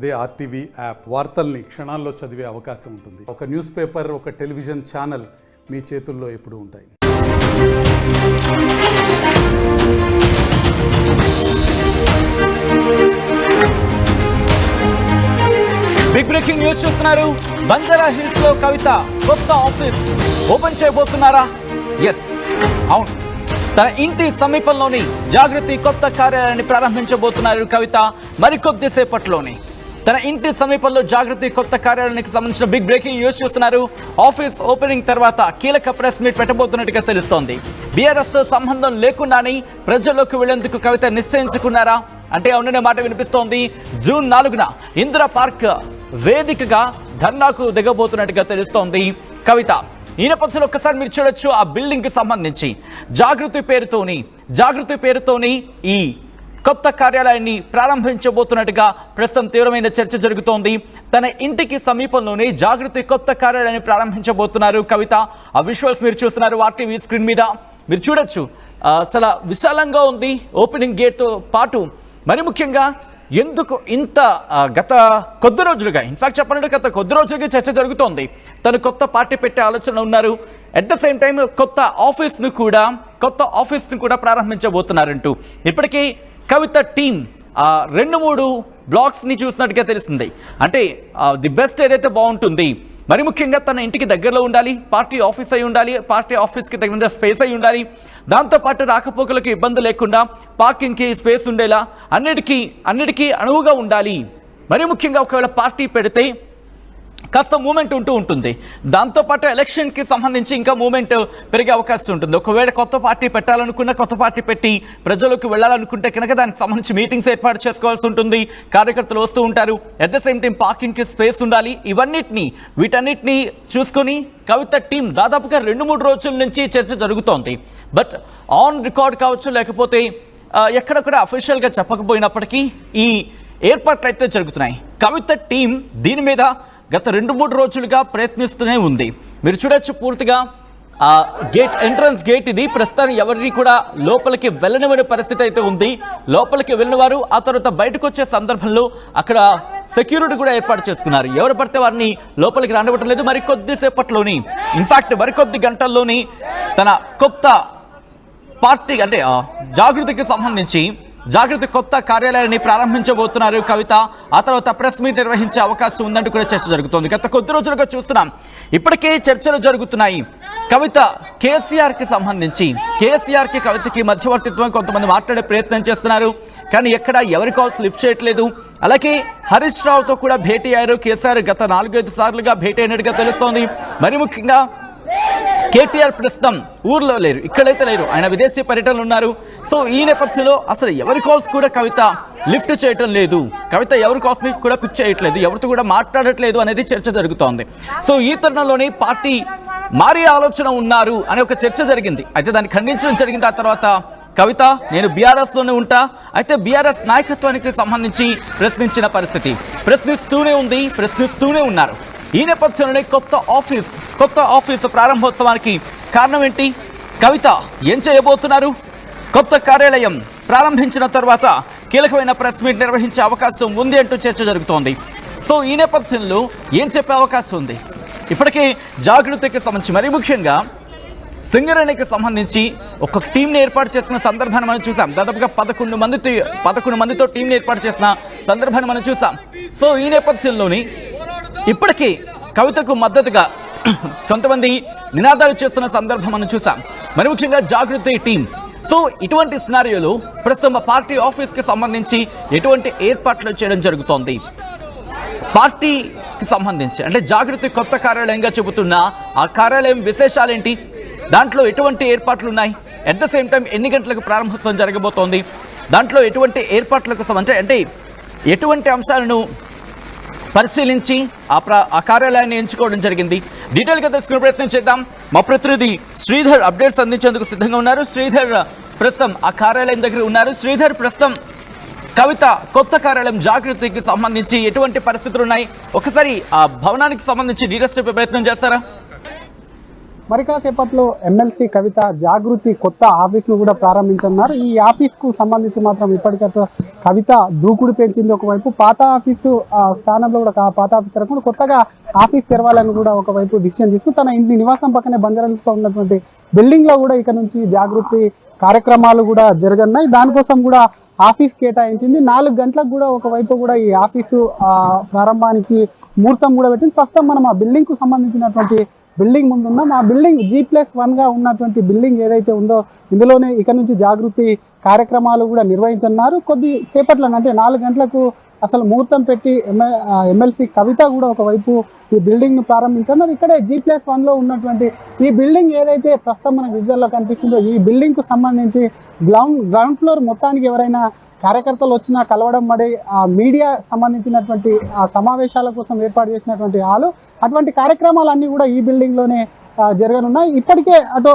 అదే RTV app వార్తల్ని క్షణాల్లో చదివే అవకాశం ఉంటుంది. ఒక న్యూస్ పేపర్, ఒక టెలివిజన్ ఛానల్ మీ చేతుల్లో ఎప్పుడూ ఉంటాయి. బిగ్ బ్రేకింగ్ న్యూస్ చూస్తున్నారు. బంజారా హిల్స్ లో కవిత కొత్త ఆఫీస్ ఓపెన్ చేయబోతున్నారా? ఎస్, అవును. తన ఇంటి సమీపంలోని జాగృతి కొత్త కార్యాలయాన్ని ప్రారంభించబోతున్నారు కవిత మరికొద్ది సేపట్లోనే. తన ఇంటి సమీపంలో జాగృతి కొత్త కార్యాలయానికి సంబంధించిన బిగ్ బ్రేకింగ్ న్యూస్ చూస్తున్నారు. ఆఫీస్ ఓపెనింగ్ తర్వాత కీలక ప్రెస్ మీట్ పెట్టబోతున్నట్టుగా తెలుస్తోంది. బీఆర్ఎస్ తో సంబంధం లేకుండానే ప్రజల్లోకి వెళ్లేందుకు కవిత నిశ్చయించుకున్నారా అంటే అవుననే మాట వినిపిస్తోంది. జూన్ 4న ఇందిరా పార్క్ వేదికగా ధర్నాకు దిగబోతున్నట్టుగా తెలుస్తోంది కవిత. ఈ నేపథ్యంలో ఒక్కసారి మీరు చూడొచ్చు, ఆ బిల్డింగ్ కి సంబంధించి జాగృతి పేరుతోని ఈ కొత్త కార్యాలయాన్ని ప్రారంభించబోతున్నట్టుగా ప్రస్తుతం తీవ్రమైన చర్చ జరుగుతోంది. తన ఇంటికి సమీపంలోనే జాగృతి కొత్త కార్యాలయాన్ని ప్రారంభించబోతున్నారు కవిత. ఆ విజువల్స్ మీరు చూస్తున్నారు ఆర్టీవీ స్క్రీన్ మీద. మీరు చూడొచ్చు, చాలా విశాలంగా ఉంది ఓపెనింగ్ గేట్తో పాటు. మరి ముఖ్యంగా ఎందుకు ఇంత గత కొద్ది రోజులుగా, ఇన్ఫాక్ట్ చెప్పాలంటే గత కొద్ది రోజులుగా చర్చ జరుగుతోంది. తను కొత్త పార్టీ పెట్టే ఆలోచన ఉన్నారు. అట్ ద సేమ్ టైం కొత్త ఆఫీస్ను కూడా ప్రారంభించబోతున్నారంటూ ఇప్పటికీ కవిత టీం 2-3 బ్లాక్స్ని చూసినట్టుగా తెలిసింది. అంటే ది బెస్ట్ ఏదైతే బాగుంటుంది, మరి ముఖ్యంగా తన ఇంటికి దగ్గరలో ఉండాలి, పార్టీ ఆఫీస్ అయి ఉండాలి, పార్టీ ఆఫీస్కి తగిన స్పేస్ అయి ఉండాలి, దాంతోపాటు రాకపోకలకు ఇబ్బంది లేకుండా పార్కింగ్కి స్పేస్ ఉండేలా అన్నిటికీ అనువుగా ఉండాలి. మరి ముఖ్యంగా ఒకవేళ పార్టీ పెడితే కాస్త మూమెంట్ ఉంటుంది. దాంతోపాటు ఎలక్షన్కి సంబంధించి ఇంకా మూమెంట్ పెరిగే అవకాశం ఉంటుంది. ఒకవేళ కొత్త పార్టీ పెట్టాలనుకున్న, కొత్త పార్టీ పెట్టి ప్రజలకు వెళ్ళాలనుకుంటే కనుక దానికి సంబంధించి మీటింగ్స్ ఏర్పాటు చేసుకోవాల్సి ఉంటుంది. కార్యకర్తలు వస్తూ ఉంటారు. అట్ ద సేమ్ టైం పార్కింగ్కి స్పేస్ ఉండాలి. వీటన్నిటినీ చూసుకొని కవిత టీం దాదాపుగా 2-3 రోజుల నుంచి చర్చ జరుగుతోంది. బట్ ఆన్ రికార్డ్ కావచ్చు, లేకపోతే ఎక్కడ కూడా అఫీషియల్గా చెప్పకపోయినప్పటికీ ఈ ఏర్పాట్లు అయితే జరుగుతున్నాయి. కవిత టీం దీని మీద గత 2-3 రోజులుగా ప్రయత్నిస్తూనే ఉంది. మీరు చూడొచ్చు, పూర్తిగా ఎంట్రన్స్ గేట్ ఇది. ప్రస్తుతానికి ఎవరిని కూడా లోపలికి వెళ్ళనివ్వని పరిస్థితి అయితే ఉంది. లోపలికి వెళ్ళిన వారు ఆ తర్వాత బయటకు వచ్చే సందర్భంలో అక్కడ సెక్యూరిటీ కూడా ఏర్పాటు చేసుకున్నారు. ఎవరు పడితే వారిని లోపలికి రానివ్వటం లేదు. మరికొద్దిసేపట్లోని, ఇన్ఫాక్ట్ మరికొద్ది గంటల్లోని తన కొత్త పార్టీ అంటే జాగృతికి సంబంధించి జాగృతి కొత్త కార్యాలయాన్ని ప్రారంభించబోతున్నారు కవిత. ఆ తర్వాత ప్రెస్ మీట్ నిర్వహించే అవకాశం ఉందంటూ కూడా చర్చ జరుగుతోంది. గత కొద్ది రోజులుగా చూస్తున్నాం, ఇప్పటికే చర్చలు జరుగుతున్నాయి. కవిత కేసీఆర్కి సంబంధించి, కేసీఆర్కి కవితకి మధ్యవర్తిత్వం కొంతమంది మాట్లాడే ప్రయత్నం చేస్తున్నారు. కానీ ఎక్కడ ఎవరి కాల్స్ లిఫ్ట్ చేయట్లేదు. అలాగే హరీష్ రావుతో కూడా భేటీ అయ్యారు కేసీఆర్. గత 4-5 సార్లుగా భేటీ అయినట్టుగా తెలుస్తోంది. మరి ముఖ్యంగా కేటీఆర్ ప్రస్తుతం ఊర్లో లేరు, ఇక్కడైతే లేరు, ఆయన విదేశీ పర్యటనలు ఉన్నారు. సో ఈ నేపథ్యంలో అసలు ఎవరి కాల్స్ కూడా కవిత లిఫ్ట్ చేయటం లేదు, కవిత ఎవరి కాల్స్ని కూడా పిక్ చేయట్లేదు, ఎవరితో కూడా మాట్లాడట్లేదు అనేది చర్చ జరుగుతోంది. సో ఈ తరుణంలోనే పార్టీ మారే ఆలోచన ఉన్నారు అనే ఒక చర్చ జరిగింది. అయితే దాన్ని ఖండించడం జరిగింది. ఆ తర్వాత కవిత నేను బీఆర్ఎస్లోనే ఉంటా, అయితే బీఆర్ఎస్ నాయకత్వానికి సంబంధించి ప్రశ్నించిన పరిస్థితి, ప్రశ్నిస్తూనే ఉన్నారు. ఈ నేపథ్యంలోనే కొత్త ఆఫీస్ ప్రారంభోత్సవానికి కారణం ఏంటి? కవిత ఏం చేయబోతున్నారు? కొత్త కార్యాలయం ప్రారంభించిన తర్వాత కీలకమైన ప్రెస్ మీట్ నిర్వహించే అవకాశం ఉంది అంటూ చర్చ జరుగుతోంది. సో ఈ నేపథ్యంలో ఏం చెప్పే అవకాశం ఉంది? ఇప్పటికే జాగృతికి సంబంధించి, మరీ ముఖ్యంగా సింగరేణికి సంబంధించి ఒక టీంని ఏర్పాటు చేసిన సందర్భాన్ని మనం చూసాం. దాదాపుగా 11 మందితో టీంని ఏర్పాటు చేసిన సందర్భాన్ని మనం చూసాం. సో ఈ నేపథ్యంలోని ఇప్పటికీ కవితకు మద్దతుగా కొంతమంది నినాదాలు చేస్తున్న సందర్భం మనం చూసాం. మరి ముఖ్యంగా జాగృతి టీం. సో ఇటువంటి సినారియోలో ప్రస్తుతం పార్టీ ఆఫీస్కి సంబంధించి ఎటువంటి ఏర్పాట్లు చేయడం జరుగుతోంది? పార్టీకి సంబంధించి అంటే జాగృతి కొత్త కార్యాలయంగా చెబుతున్న ఆ కార్యాలయం విశేషాలేంటి? దాంట్లో ఎటువంటి ఏర్పాట్లు ఉన్నాయి? అట్ ద సేమ్ టైం ఎన్ని గంటలకు ప్రారంభోత్సవం జరగబోతోంది? దాంట్లో ఎటువంటి ఏర్పాట్లకు సంబంధించి అంటే ఎటువంటి అంశాలను పరిశీలించి ఆ కార్యాలయాన్ని ఎంచుకోవడం జరిగింది? డీటెయిల్గా తెలుసుకునే ప్రయత్నం చేద్దాం. మా ప్రతినిధి శ్రీధర్ అప్డేట్స్ అందించేందుకు సిద్ధంగా ఉన్నారు. శ్రీధర్ ప్రస్తుతం ఆ కార్యాలయం దగ్గర ఉన్నారు. శ్రీధర్, ప్రస్తుతం కవిత కొత్త కార్యాలయం జాగృతికి సంబంధించి ఎటువంటి పరిస్థితులు ఉన్నాయి? ఒకసారి ఆ భవనానికి సంబంధించి డీటెయిల్స్ చెప్పే ప్రయత్నం చేస్తారా? మరి కాసేపట్లో ఎమ్మెల్సీ కవిత జాగృతి కొత్త ఆఫీస్ను కూడా ప్రారంభించన్నారు. ఈ ఆఫీస్కు సంబంధించి మాత్రం ఇప్పటికైతే కవిత దూకుడు పెంచింది. ఒకవైపు పాత ఆఫీసు స్థానంలో కూడా పాత ఆఫీస్ తరపున కొత్తగా ఆఫీస్ తెరవాలని కూడా ఒకవైపు డిసిషన్ తీసుకుని తన ఇంటి నివాసం పక్కనే బంజారాహిల్స్లో ఉన్నటువంటి బిల్డింగ్లో కూడా ఇక నుంచి జాగృతి కార్యక్రమాలు కూడా జరగనున్నాయి. దానికోసం కూడా ఆఫీస్ కేటాయించింది. 4 గంటలకు కూడా ఒకవైపు కూడా ఈ ఆఫీసు ప్రారంభానికి ముహూర్తం కూడా పెట్టింది. ప్రస్తుతం మనం ఆ బిల్డింగ్కు సంబంధించినటువంటి బిల్డింగ్ ముందున్నాం. ఆ బిల్డింగ్ G+1గా ఉన్నటువంటి బిల్డింగ్ ఏదైతే ఉందో ఇందులోనే ఇక నుంచి జాగృతి కార్యక్రమాలు కూడా నిర్వహించనున్నారు. కొద్ది సేపట్లో అంటే 4 గంటలకు అసలు ముహూర్తం పెట్టి ఎమ్మెల్సీ కవిత కూడా ఒకవైపు ఈ బిల్డింగ్ను ప్రారంభించారు. ఇక్కడే G+1లో ఉన్నటువంటి ఈ బిల్డింగ్ ఏదైతే ప్రస్తుతం మనకు విజువల్లో కనిపిస్తుందో ఈ బిల్డింగ్కు సంబంధించి గ్రౌండ్ ఫ్లోర్ మొత్తానికి ఎవరైనా కార్యకర్తలు వచ్చినా కలవడం మరి ఆ మీడియా సంబంధించినటువంటి ఆ సమావేశాల కోసం ఏర్పాటు చేసినటువంటి హాలు అటువంటి కార్యక్రమాలన్నీ కూడా ఈ బిల్డింగ్లోనే జరగనున్నాయి. ఇప్పటికే అటు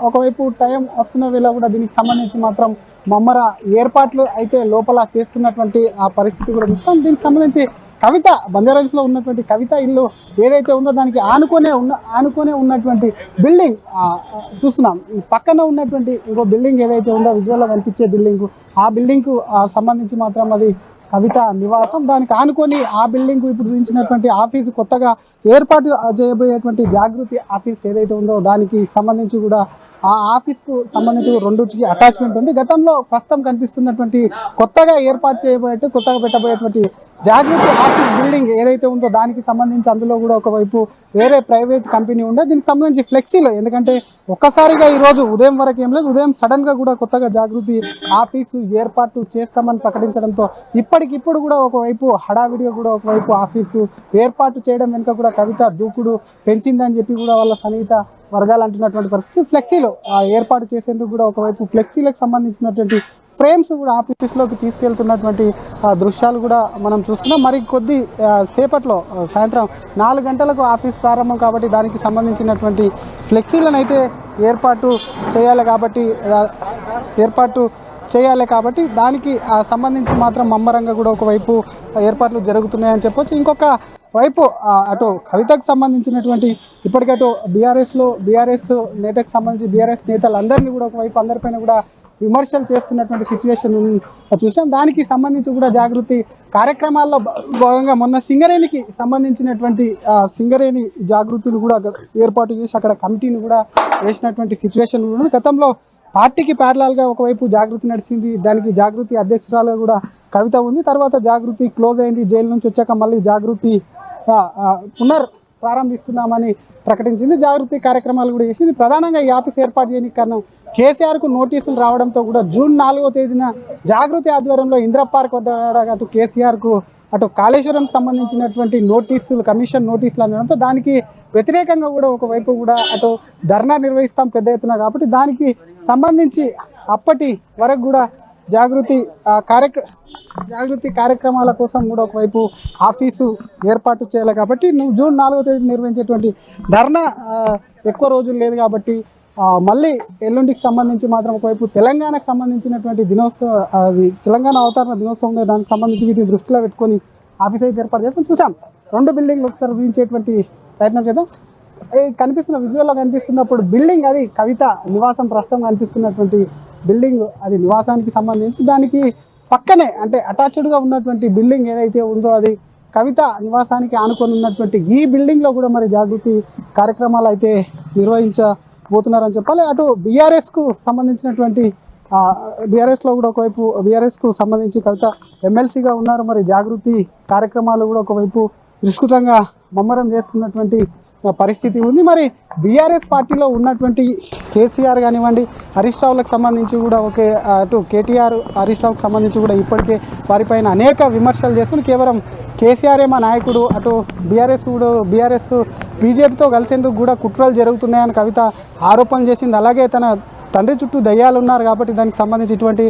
ఒకవైపు టైం వస్తున్న వేళ కూడా దీనికి సంబంధించి మాత్రం మమ్మర ఏర్పాట్లు అయితే లోపల చేస్తున్నటువంటి ఆ పరిస్థితి కూడా చూస్తాం. దీనికి సంబంధించి కవిత బంజారాహిల్స్లో ఉన్నటువంటి కవిత ఇల్లు ఏదైతే ఉందో దానికి ఆనుకునే ఉన్నటువంటి బిల్డింగ్ చూస్తున్నాం. ఈ పక్కన ఉన్నటువంటి ఇంకో బిల్డింగ్ ఏదైతే ఉందో విజువల్లో కనిపించే బిల్డింగ్ ఆ బిల్డింగ్కు సంబంధించి మాత్రం అది కవిత నివాసం. దానికి ఆనుకొని ఆ బిల్డింగ్ ఇప్పుడు చూపించినటువంటి ఆఫీసు కొత్తగా ఏర్పాటు చేయబోయేటువంటి జాగృతి ఆఫీస్ ఏదైతే ఉందో దానికి సంబంధించి కూడా ఆ ఆఫీస్కు సంబంధించి 2కి అటాచ్మెంట్ ఉంది. గతంలో ప్రస్తుతం కనిపిస్తున్నటువంటి కొత్తగా పెట్టబోయేటువంటి జాగృతి ఆఫీస్ బిల్డింగ్ ఏదైతే ఉందో దానికి సంబంధించి అందులో కూడా ఒకవైపు వేరే ప్రైవేట్ కంపెనీ ఉండే దీనికి సంబంధించి ఫ్లెక్సీలో ఎందుకంటే ఒక్కసారిగా ఈరోజు ఉదయం వరకు ఏం లేదు, ఉదయం సడన్గా కూడా కొత్తగా జాగృతి ఆఫీసు ఏర్పాటు చేస్తామని ప్రకటించడంతో ఇప్పటికిప్పుడు కూడా ఒకవైపు హడావిడిగా కూడా ఒకవైపు ఆఫీసు ఏర్పాటు చేయడం వెనుక కూడా కవిత దూకుడు పెంచిందని చెప్పి కూడా వాళ్ళ సన్నిహిత వర్గాలు అంటున్నటువంటి పరిస్థితి. ఫ్లెక్సీలో ఏర్పాటు చేసేందుకు కూడా ఒకవైపు ఫ్లెక్సీలకు సంబంధించినటువంటి ఫ్రేమ్స్ కూడా ఆఫీస్లోకి తీసుకెళ్తున్నటువంటి దృశ్యాలు కూడా మనం చూస్తున్నాం. మరి కొద్ది సేపట్లో సాయంత్రం 4 గంటలకు ఆఫీస్ ప్రారంభం కాబట్టి దానికి సంబంధించినటువంటి ఫ్లెక్సీలను అయితే ఏర్పాటు చేయాలి కాబట్టి దానికి సంబంధించి మాత్రం మమ్మరంగా కూడా ఒకవైపు ఏర్పాట్లు జరుగుతున్నాయని చెప్పొచ్చు. ఇంకొక వైపు అటు కవితకు సంబంధించినటువంటి ఇప్పటికటు బీఆర్ఎస్ నేతకు సంబంధించి బీఆర్ఎస్ నేతలందరినీ కూడా ఒకవైపు అందరిపైన కూడా విమర్శలు చేస్తున్నటువంటి సిచ్యువేషన్ చూసాం. దానికి సంబంధించి కూడా జాగృతి కార్యక్రమాల్లో భాగంగా మొన్న సింగరేణికి సంబంధించినటువంటి సింగరేణి జాగృతిని కూడా ఏర్పాటు చేసి అక్కడ కమిటీని కూడా వేసినటువంటి సిచ్యువేషన్ ఉంది. గతంలో పార్టీకి ప్యారలల్గా ఒకవైపు జాగృతి నడిచింది, దానికి జాగృతి అధ్యక్షురాలుగా కూడా కవిత ఉంది. తర్వాత జాగృతి క్లోజ్ అయింది, జైలు నుంచి వచ్చాక మళ్ళీ జాగృతి ప్రారంభిస్తున్నామని ప్రకటించింది. జాగృతి కార్యక్రమాలు కూడా చేసింది. ప్రధానంగా ఈ ఆఫీస్ ఏర్పాటు చేయడానికి కారణం కేసీఆర్కు నోటీసులు రావడంతో కూడా జూన్ 4వ తేదీన జాగృతి ఆధ్వర్యంలో ఇందిరా పార్క్ వద్ద అటు కేసీఆర్కు అటు కాళేశ్వరంకి సంబంధించినటువంటి నోటీసులు కమిషన్ నోటీసులు అందడంతో దానికి వ్యతిరేకంగా కూడా ఒకవైపు కూడా అటు ధర్నా నిర్వహిస్తాం పెద్ద ఎత్తున కాబట్టి దానికి సంబంధించి అప్పటి వరకు కూడా జాగృతి కార్యక్రమాల కోసం కూడా ఒకవైపు ఆఫీసు ఏర్పాటు చేయాలి కాబట్టి జూన్ 4వ తేదీ నిర్వహించేటువంటి ధర్నా ఎక్కువ రోజులు లేదు కాబట్టి మళ్ళీ ఎల్లుండికి సంబంధించి మాత్రం ఒకవైపు తెలంగాణకు సంబంధించినటువంటి దినోత్సవం అది తెలంగాణ అవతరణ దినోత్సవం దానికి సంబంధించి వీటిని దృష్టిలో పెట్టుకొని ఆఫీస్ అయితే ఏర్పాటు చేస్తాం. చూసాం 2 బిల్డింగ్లు ఒకసారి చూపించేటువంటి ప్రయత్నం చేద్దాం. కనిపిస్తున్న విజువల్లో కనిపిస్తున్నప్పుడు బిల్డింగ్ అది కవిత నివాసం ప్రస్తుతం కనిపిస్తున్నటువంటి బిల్డింగ్ అది నివాసానికి సంబంధించి దానికి పక్కనే అంటే అటాచ్డ్గా ఉన్నటువంటి బిల్డింగ్ ఏదైతే ఉందో అది కవిత నివాసానికి ఆనుకొని ఉన్నటువంటి ఈ బిల్డింగ్లో కూడా మరి జాగృతి కార్యక్రమాలు అయితే నిర్వహించబోతున్నారని చెప్పాలి. అటు బీఆర్ఎస్కు సంబంధించినటువంటి బీఆర్ఎస్లో కూడా ఒకవైపు బీఆర్ఎస్కు సంబంధించి కవిత ఎమ్మెల్సీగా ఉన్నారు. మరి జాగృతి కార్యక్రమాలు కూడా ఒకవైపు విస్తృతంగా ముమ్మరం చేస్తున్నటువంటి పరిస్థితి ఉంది. మరి బీఆర్ఎస్ పార్టీలో ఉన్నటువంటి కేసీఆర్ కానివ్వండి హరీష్ రావులకు సంబంధించి కూడా ఒకే అటు కేటీఆర్ హరీష్ రావుకి సంబంధించి కూడా ఇప్పటికే వారిపైన అనేక విమర్శలు చేస్తున్నారు. కేవలం కేసీఆర్ మా నాయకుడు అటు బీఆర్ఎస్ బీజేపీతో కలిసేందుకు కూడా కుట్రలు జరుగుతున్నాయని కవిత ఆరోపణలు చేసింది. అలాగే తన తండ్రి చుట్టూ దయ్యాలు ఉన్నారు కాబట్టి దానికి సంబంధించి ఇటువంటి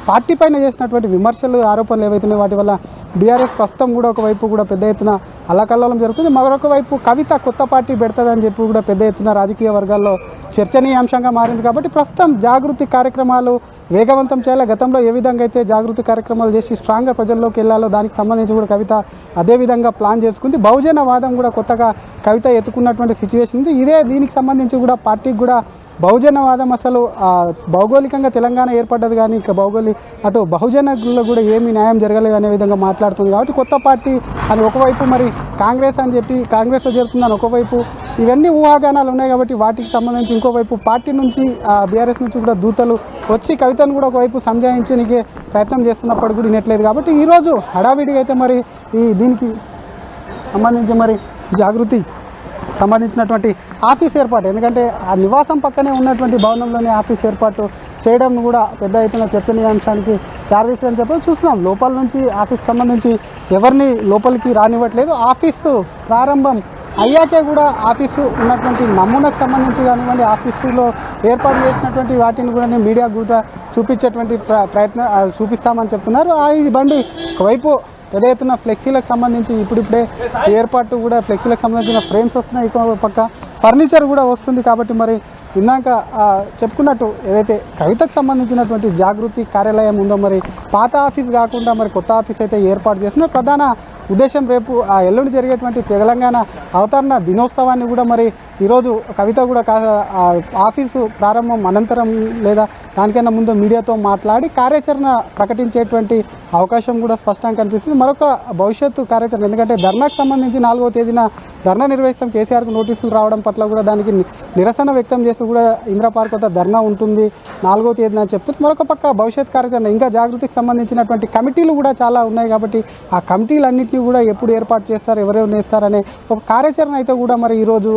పార్టీ పైన చేసినటువంటి విమర్శలు ఆరోపణలు ఏవైతున్నాయో వాటి వల్ల బీఆర్ఎస్ ప్రస్తుతం కూడా ఒకవైపు కూడా పెద్ద ఎత్తున అల్లకల్లోలం జరుగుతుంది. మరొక వైపు కవిత కొత్త పార్టీ పెడతాదని చెప్పి కూడా పెద్ద ఎత్తున రాజకీయ వర్గాల్లో చర్చనీయాంశంగా మారింది. కాబట్టి ప్రస్తుతం జాగృతి కార్యక్రమాలు వేగవంతం చేయాలి. గతంలో ఏ విధంగా అయితే జాగృతి కార్యక్రమాలు చేసి స్ట్రాంగ్గా ప్రజల్లోకి వెళ్ళాలో దానికి సంబంధించి కూడా కవిత అదేవిధంగా ప్లాన్ చేసుకుంది. బహుజనవాదం కూడా కొత్తగా కవిత ఎత్తుకున్నటువంటి సిచ్యువేషన్ ఉంది. దీనికి సంబంధించి కూడా పార్టీకి కూడా బహుజనవాదం అసలు భౌగోళికంగా తెలంగాణ ఏర్పడ్డది కానీ ఇక అటు బహుజనుల్లో కూడా ఏమీ న్యాయం జరగలేదు అనే విధంగా మాట్లాడుతుంది. కాబట్టి కొత్త పార్టీ అని ఒకవైపు మరి కాంగ్రెస్ అని చెప్పి కాంగ్రెస్లో చేరుతుందని ఒకవైపు ఇవన్నీ ఊహాగానాలు ఉన్నాయి. కాబట్టి వాటికి సంబంధించి ఇంకోవైపు పార్టీ నుంచి బీఆర్ఎస్ నుంచి కూడా దూతలు వచ్చి కవితను కూడా ఒకవైపు సంజాయించడానికి ప్రయత్నం చేస్తున్నప్పుడు కూడా వినట్లేదు. కాబట్టి ఈరోజు హడావిడిగా అయితే మరి దీనికి సంబంధించి మరి జాగృతి సంబంధించినటువంటి ఆఫీస్ ఏర్పాటు, ఎందుకంటే ఆ నివాసం పక్కనే ఉన్నటువంటి భవనంలోనే ఆఫీస్ ఏర్పాటు చేయడం కూడా పెద్ద ఎత్తున చర్చనీయాంశానికి దారితీస్తుందని చెప్పి చూస్తున్నాం. లోపల నుంచి ఆఫీస్ సంబంధించి ఎవరిని లోపలికి రానివ్వట్లేదు. ఆఫీసు ప్రారంభం అయ్యాకే కూడా ఆఫీసు ఉన్నటువంటి నమూనాకు సంబంధించి కానివ్వండి, ఆఫీసులో ఏర్పాటు చేసినటువంటి వాటిని కూడా మీడియా కూడా చూపించేటువంటి ప్రయత్నం చూపిస్తామని చెప్తున్నారు. ఈ బండి ఒకవైపు పెద్ద ఎత్తున ఫ్లెక్సీలకు సంబంధించి ఇప్పుడిప్పుడే ఏర్పాటు కూడా ఫ్లెక్సీలకు సంబంధించిన ఫ్రేమ్స్ వస్తున్నాయి, ఇంకో పక్క ఫర్నిచర్ కూడా వస్తుంది. కాబట్టి మరి ఇందాక చెప్పుకున్నట్టు ఏదైతే కవితకు సంబంధించినటువంటి జాగృతి కార్యాలయం ఉందో మరి పాత ఆఫీస్ కాకుండా మరి కొత్త ఆఫీస్ అయితే ఏర్పాటు చేస్తున్న ప్రధాన ఉద్దేశం రేపు ఎల్లుండి జరిగేటువంటి తెలంగాణ అవతరణ దినోత్సవాన్ని కూడా మరి ఈరోజు కవిత కూడా ఆఫీసు ప్రారంభం అనంతరం లేదా దానికన్నా ముందు మీడియాతో మాట్లాడి కార్యాచరణ ప్రకటించేటువంటి అవకాశం కూడా స్పష్టంగా కనిపిస్తుంది. మరొక భవిష్యత్తు కార్యాచరణ, ఎందుకంటే ధర్నాకు సంబంధించి 4వ తేదీన ధర్నా నిర్వహిస్తాం, కేసీఆర్కు నోటీసులు రావడం పట్ల కూడా దానికి నిరసన వ్యక్తం చేస్తూ కూడా ఇందిరా పార్క్ వద్ద ధర్నా ఉంటుంది 4వ తేదీన చెప్తుంది. మరొక పక్క భవిష్యత్ కార్యాచరణ ఇంకా జాగృతికి సంబంధించినటువంటి కమిటీలు కూడా చాలా ఉన్నాయి. కాబట్టి ఆ కమిటీలన్నింటినీ కూడా ఎప్పుడు ఏర్పాటు చేస్తారు, ఎవరెవరు నేస్తారనే ఒక కార్యాచరణ అయితే కూడా మరి ఈరోజు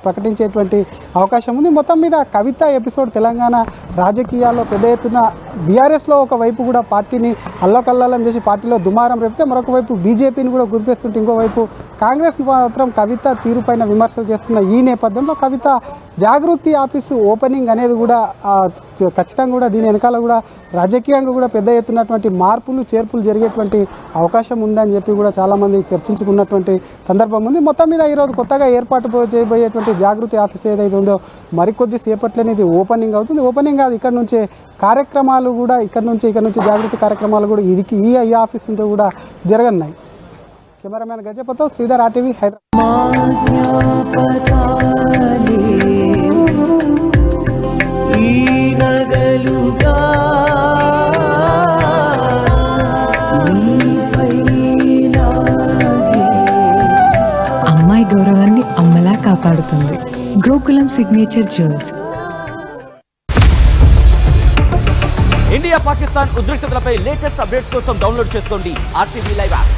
ప్రకటించేటువంటి అవకాశం ఉంది. మొత్తం మీద కవిత ఎపిసోడ్ తెలంగాణ రాజకీయాల్లో పెద్ద ఎత్తున బీఆర్ఎస్లో ఒకవైపు కూడా పార్టీని అల్లకల్లాలం చేసి పార్టీలో దుమారం రేపితే మరొక వైపు బీజేపీని కూడా గురిపేస్తుంటే ఇంకోవైపు కాంగ్రెస్ మాత్రం కవిత తీరుపైన విమర్శలు చేస్తున్న ఈ నేపథ్యంలో కవిత జాగృతి ఆఫీసు ఓపెనింగ్ అనేది కూడా ఖచ్చితంగా కూడా దీని వెనకాల కూడా రాజకీయంగా కూడా పెద్ద ఎత్తున్నటువంటి మార్పులు చేర్పులు జరిగేటువంటి అవకాశం ఉందని చెప్పి కూడా చాలామంది చర్చించుకున్నటువంటి సందర్భం ఉంది. మొత్తం మీద ఈరోజు కొత్తగా ఏర్పాటు చేయబోయేటువంటి జాగృతి ఆఫీస్ ఏదైతే ఉందో మరికొద్ది సేపట్లోనే ఇది ఓపెనింగ్ అవుతుంది. ఓపెనింగ్ కాదు, ఇక్కడ నుంచే కార్యక్రమాలు కూడా ఇక్కడ నుంచి జాగృతి కార్యక్రమాలు కూడా ఈ ఆఫీస్ నుండి కూడా జరగనున్నాయి. కెమెరామ్యాన్ గజపతో శ్రీధర్, RTV, అమ్మాయి గౌరవాన్ని అమ్మలా కాపాడుతుంది Gokulam signature jewels. India Pakistan ఉద్రిక్తతలపై లేటెస్ట్ అప్డేట్స్ కోసం డౌన్లోడ్ చేసుకోండి RTV లైవ్ యాప్.